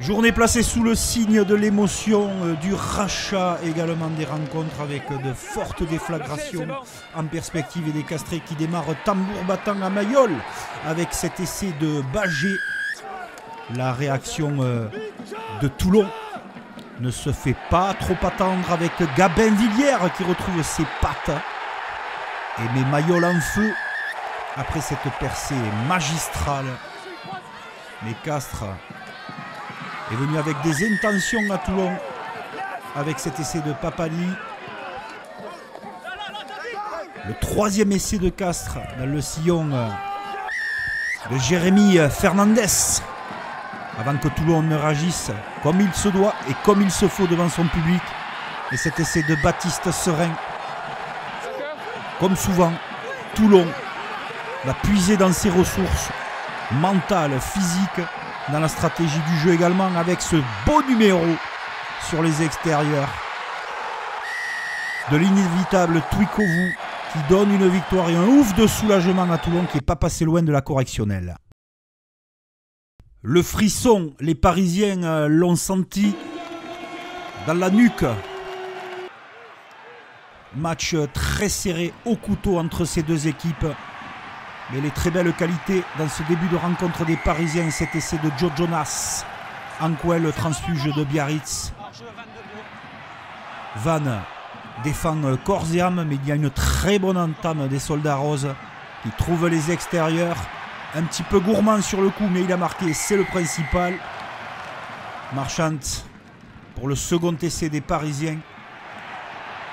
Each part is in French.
Journée placée sous le signe de l'émotion, du rachat également des rencontres avec de fortes déflagrations en perspective et des Castrés qui démarrent tambour battant à Mayol avec cet essai de Bagé. La réaction de Toulon ne se fait pas trop attendre avec Gabin Villiers qui retrouve ses pattes et met Mayol en feu après cette percée magistrale. Mais Castres est venu avec des intentions à Toulon avec cet essai de Papali. Le troisième essai de Castres dans le sillon de Jérémy Fernandez avant que Toulon ne réagisse comme il se doit et comme il se faut devant son public. Et cet essai de Baptiste Serein. Comme souvent, Toulon va puiser dans ses ressources mentales, physiques, dans la stratégie du jeu également, avec ce beau numéro sur les extérieurs de l'inévitable Twikovu qui donne une victoire et un ouf de soulagement à Toulon qui n'est pas passé loin de la correctionnelle. Le frisson, les Parisiens l'ont senti dans la nuque. Match très serré au couteau entre ces deux équipes. Mais les très belles qualités dans ce début de rencontre des Parisiens, cet essai de Joe Jonas, Anquel, le transfuge de Biarritz. Vannes défend corps et âme, mais il y a une très bonne entame des Soldats Roses qui trouvent les extérieurs. Un petit peu gourmand sur le coup, mais il a marqué, c'est le principal. Marchant pour le second essai des Parisiens.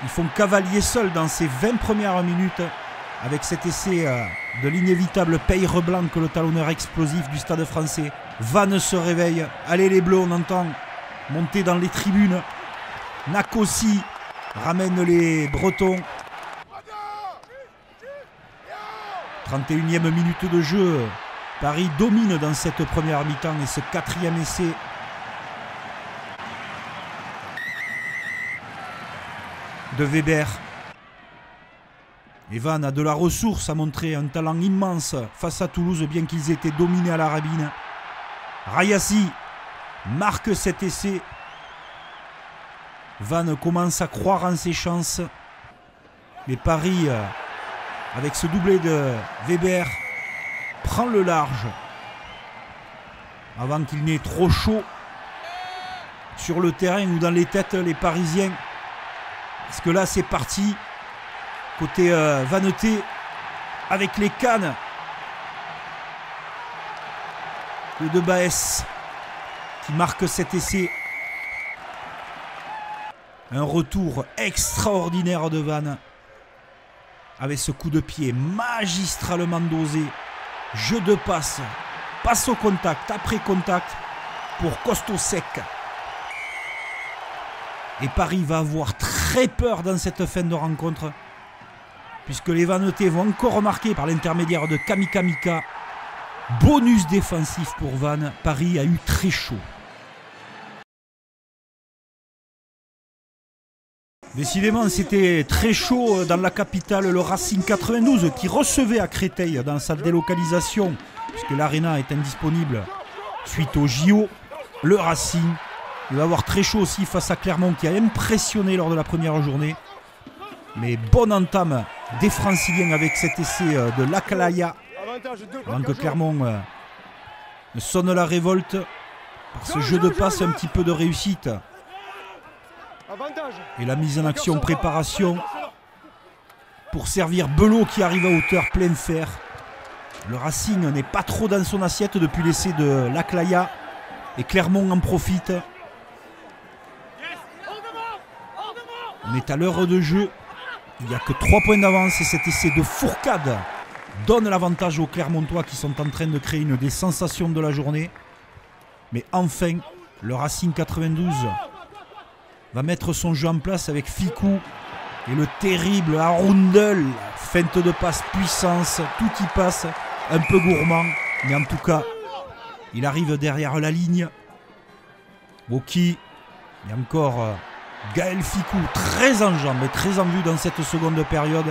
Ils font cavalier seul dans ces 20 premières minutes avec cet essai de l'inévitable Peyre Blanc, le talonneur explosif du Stade Français. Vannes se réveille. Allez les Bleus, on entend monter dans les tribunes. Nakossi ramène les Bretons. 31e minute de jeu. Paris domine dans cette première mi-temps et ce quatrième essai de Weber. Et Vannes a de la ressource à montrer, un talent immense face à Toulouse, bien qu'ils étaient dominés à la rabine. Rayassi marque cet essai. Vannes commence à croire en ses chances. Mais Paris, avec ce doublé de Weber, prend le large avant qu'il n'ait trop chaud sur le terrain ou dans les têtes, les Parisiens. Parce que là, c'est parti. Côté Vannetais, avec les cannes. Le de Baès qui marque cet essai. Un retour extraordinaire de Vannes. Avec ce coup de pied magistralement dosé. Jeu de passe. Passe au contact, après contact. Pour Costaud Sec. Et Paris va avoir très peur dans cette fin de rencontre. Puisque les Vannetais vont encore marquer par l'intermédiaire de Kamika. Bonus défensif pour Vannes. Paris a eu très chaud. Décidément, c'était très chaud dans la capitale. Le Racing 92 qui recevait à Créteil dans sa délocalisation, puisque l'Arena est indisponible suite au JO. Le Racing, il va avoir très chaud aussi face à Clermont qui a impressionné lors de la première journée. Mais bonne entame des Franciliens avec cet essai de Lacalaya. Avant que Clermont sonne la révolte par ce jeu de passe, un petit peu de réussite. Et la mise en action, préparation pour servir Belot qui arrive à hauteur, plein fer. Le Racing n'est pas trop dans son assiette depuis l'essai de Lacalaya. Et Clermont en profite. On est à l'heure de jeu. Il n'y a que 3 points d'avance et cet essai de Fourcade donne l'avantage aux Clermontois qui sont en train de créer une des sensations de la journée. Mais enfin, le Racing 92 va mettre son jeu en place avec Ficou et le terrible Arundel. Feinte de passe, puissance, tout y passe. Un peu gourmand, mais en tout cas, il arrive derrière la ligne. Woki, et encore Gaël Ficou, très en jambes et très en vue dans cette seconde période.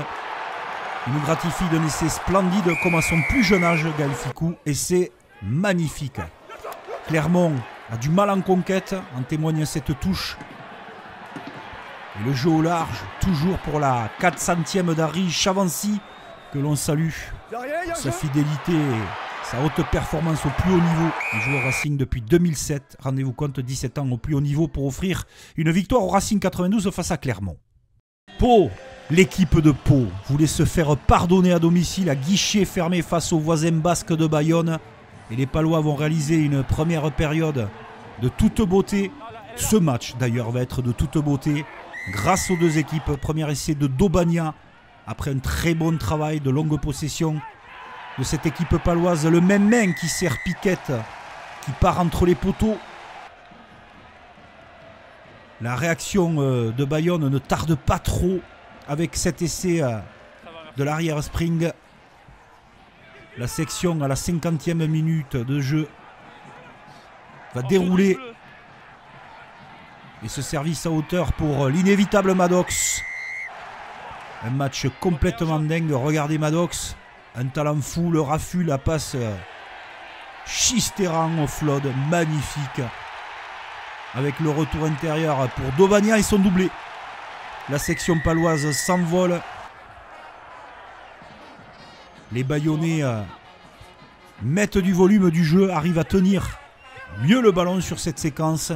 Il nous gratifie d'un essai splendide comme à son plus jeune âge, Gaël Ficou, et c'est magnifique. Clermont a du mal en conquête, en témoigne cette touche. Et le jeu au large, toujours pour la 400e d'Harry Chavancy, que l'on salue. Sa fidélité et sa haute performance au plus haut niveau. Il joue au Racing depuis 2007. Rendez-vous compte, 17 ans au plus haut niveau pour offrir une victoire au Racing 92 face à Clermont. Pau, l'équipe de Pau voulait se faire pardonner à domicile à guichet fermé face aux voisins basques de Bayonne. Et les Palois vont réaliser une première période de toute beauté. Ce match d'ailleurs va être de toute beauté grâce aux deux équipes. Premier essai de Dobania après un très bon travail de longue possession de cette équipe paloise. Le même main qui sert Piquette, qui part entre les poteaux. La réaction de Bayonne ne tarde pas trop avec cet essai de l'arrière Spring. La section à la 50e minute de jeu va dérouler. Et ce service à hauteur pour l'inévitable Maddox. Un match complètement dingue. Regardez Maddox. Un talent fou, le raffut, la passe Chisteran au flood. Magnifique. Avec le retour intérieur pour Dobania et son doublé. La section paloise s'envole. Les Bayonnais mettent du volume du jeu, arrivent à tenir mieux le ballon sur cette séquence.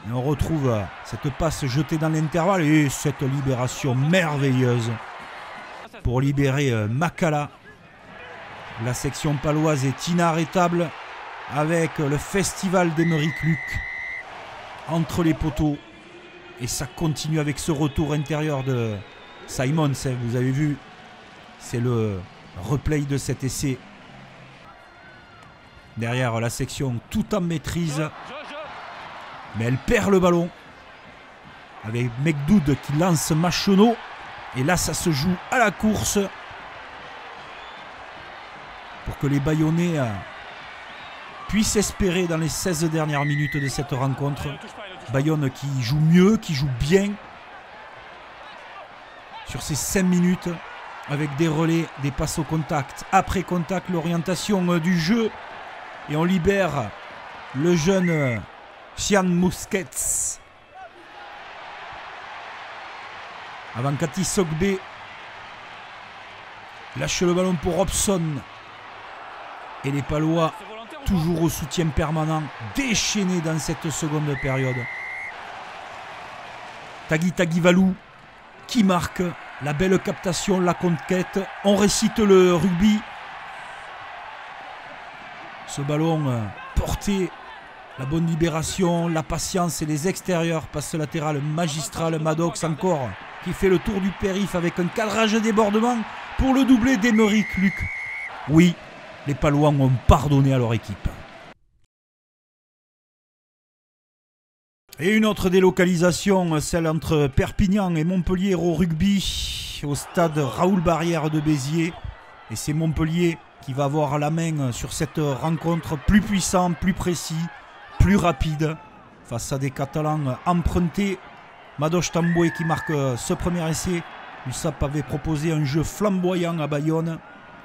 Et on retrouve cette passe jetée dans l'intervalle et cette libération merveilleuse pour libérer Makala. La section paloise est inarrêtable avec le festival d'Émeric Luc entre les poteaux. Et ça continue avec ce retour intérieur de Simons. Vous avez vu, c'est le replay de cet essai. Derrière la section tout en maîtrise. Mais elle perd le ballon. Avec Mekdoud qui lance Macheneau. Et là ça se joue à la course. Pour que les Bayonnais puissent espérer dans les 16 dernières minutes de cette rencontre. Bayonne qui joue mieux, qui joue bien. Sur ces 5 minutes. Avec des relais, des passes au contact. Après contact, l'orientation du jeu. Et on libère le jeune Sian Musquets. Avant Cathy Sogbe lâche le ballon pour Robson. Et les Palois, toujours au soutien permanent, déchaînés dans cette seconde période. Tagui Tagivalou qui marque la belle captation, la conquête. On récite le rugby. Ce ballon porté, la bonne libération, la patience et les extérieurs. Passe latérale magistrale, Maddox encore qui fait le tour du périph' avec un cadrage débordement pour le doublé d'Émeric Luc. Oui, les Palois ont pardonné à leur équipe. Et une autre délocalisation, celle entre Perpignan et Montpellier au rugby, au stade Raoul Barrière de Béziers. Et c'est Montpellier qui va avoir la main sur cette rencontre, plus puissant, plus précis, plus rapide, face à des Catalans empruntés. Madoche Tamboué qui marque ce premier essai. l'USAP avait proposé un jeu flamboyant à Bayonne.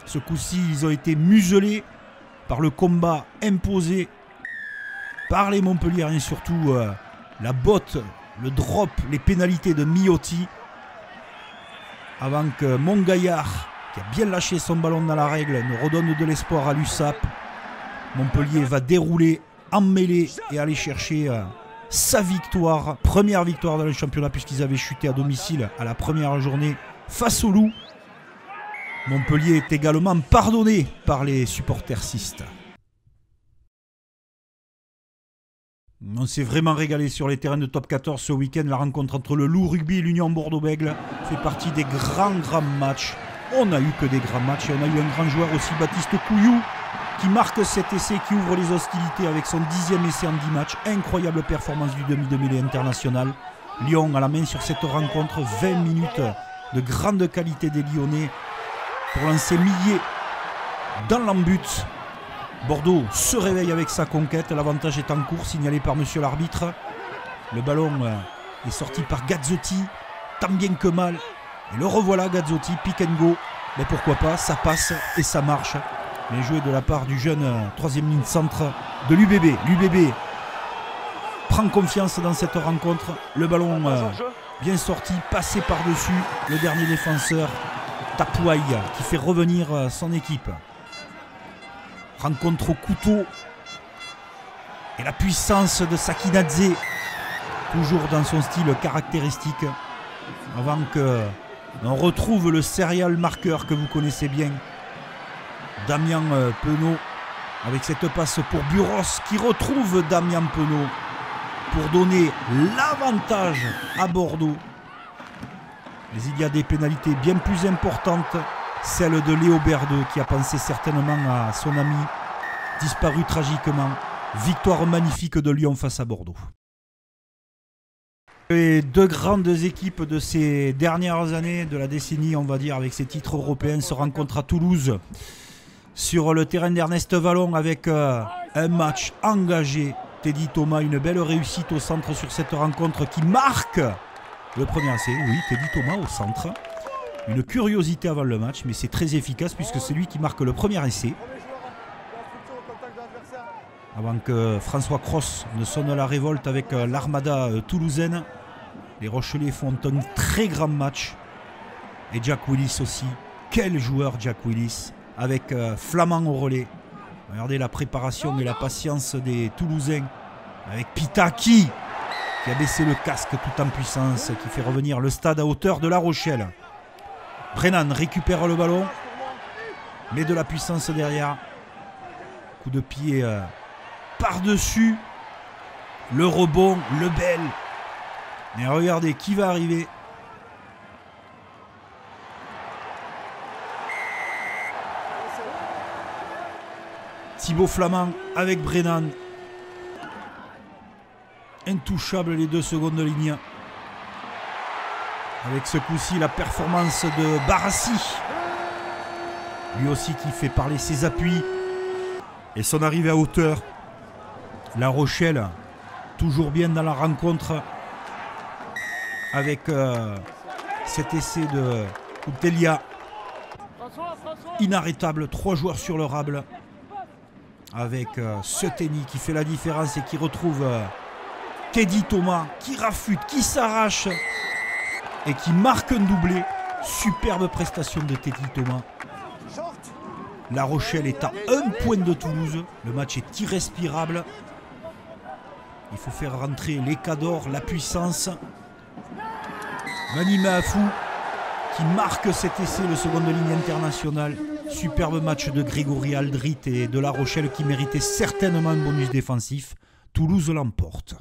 Ce coup-ci, ils ont été muselés par le combat imposé par les Montpelliérains, surtout la botte, le drop, les pénalités de Miotti. Avant que Montgaillard, qui a bien lâché son ballon dans la règle, ne redonne de l'espoir à l'USAP. Montpellier va dérouler, emmêler et aller chercher sa victoire. Première victoire dans le championnat puisqu'ils avaient chuté à domicile à la première journée face au Loup. Montpellier est également pardonné par les supporters cistes. On s'est vraiment régalé sur les terrains de top 14 ce week-end. La rencontre entre le Loup Rugby et l'Union Bordeaux-Bègles fait partie des grands matchs. On n'a eu que des grands matchs et on a eu un grand joueur aussi, Baptiste Couillou, qui marque cet essai qui ouvre les hostilités avec son 10e essai en 10 matchs. Incroyable performance du demi-mêlée international. Lyon à la main sur cette rencontre. 20 minutes de grande qualité des Lyonnais pour lancer Millet dans l'embut. Bordeaux se réveille avec sa conquête. L'avantage est en cours, signalé par monsieur l'arbitre. Le ballon est sorti par Gazzotti, tant bien que mal. Et le revoilà Gazzotti, pick and go. Mais pourquoi pas, ça passe et ça marche. Bien joué de la part du jeune 3e ligne centre de l'UBB. L'UBB prend confiance dans cette rencontre. Le ballon bien sorti, passé par-dessus. Le dernier défenseur, Tapouaï, qui fait revenir son équipe. Rencontre au couteau. Et la puissance de Sakinadze, toujours dans son style caractéristique. Avant que on retrouve le serial marqueur que vous connaissez bien. Damien Penaud avec cette passe pour Buros qui retrouve Damien Penaud pour donner l'avantage à Bordeaux. Mais il y a des pénalités bien plus importantes. Celle de Léo Berdeux qui a pensé certainement à son ami disparu tragiquement. Victoire magnifique de Lyon face à Bordeaux. Les deux grandes équipes de ces dernières années, de la décennie on va dire, avec ces titres européens, se rencontrent à Toulouse sur le terrain d'Ernest Vallon avec un match engagé. Teddy Thomas, une belle réussite au centre sur cette rencontre qui marque le premier essai. Oui, Teddy Thomas au centre. Une curiosité avant le match, mais c'est très efficace puisque c'est lui qui marque le premier essai. Avant que François Cros ne sonne la révolte avec l'armada toulousaine. Les Rochelais font un très grand match. Et Jack Willis aussi. Quel joueur Jack Willis. Avec Flamand au relais. Regardez la préparation et la patience des Toulousains. Avec Pitaki qui a baissé le casque tout en puissance. Qui fait revenir le stade à hauteur de La Rochelle. Brennan récupère le ballon. Met de la puissance derrière. Coup de pied par-dessus. Le rebond, le bel. Mais regardez qui va arriver. Thibaut Flamand avec Brennan. Intouchable les 2 secondes de ligne. Avec ce coup-ci la performance de Barassi. Lui aussi qui fait parler ses appuis. Et son arrivée à hauteur. La Rochelle toujours bien dans la rencontre. Avec cet essai de Outelia. Inarrêtable, 3 joueurs sur le rable. Avec Seteni qui fait la différence et qui retrouve Teddy Thomas qui rafute, qui s'arrache et qui marque un doublé. Superbe prestation de Teddy Thomas. La Rochelle est à 1 point de Toulouse. Le match est irrespirable. Il faut faire rentrer les cadors, la puissance. Mani Mahafou qui marque cet essai, le second de ligne international. Superbe match de Grégory Aldrit et de La Rochelle qui méritait certainement un bonus défensif. Toulouse l'emporte.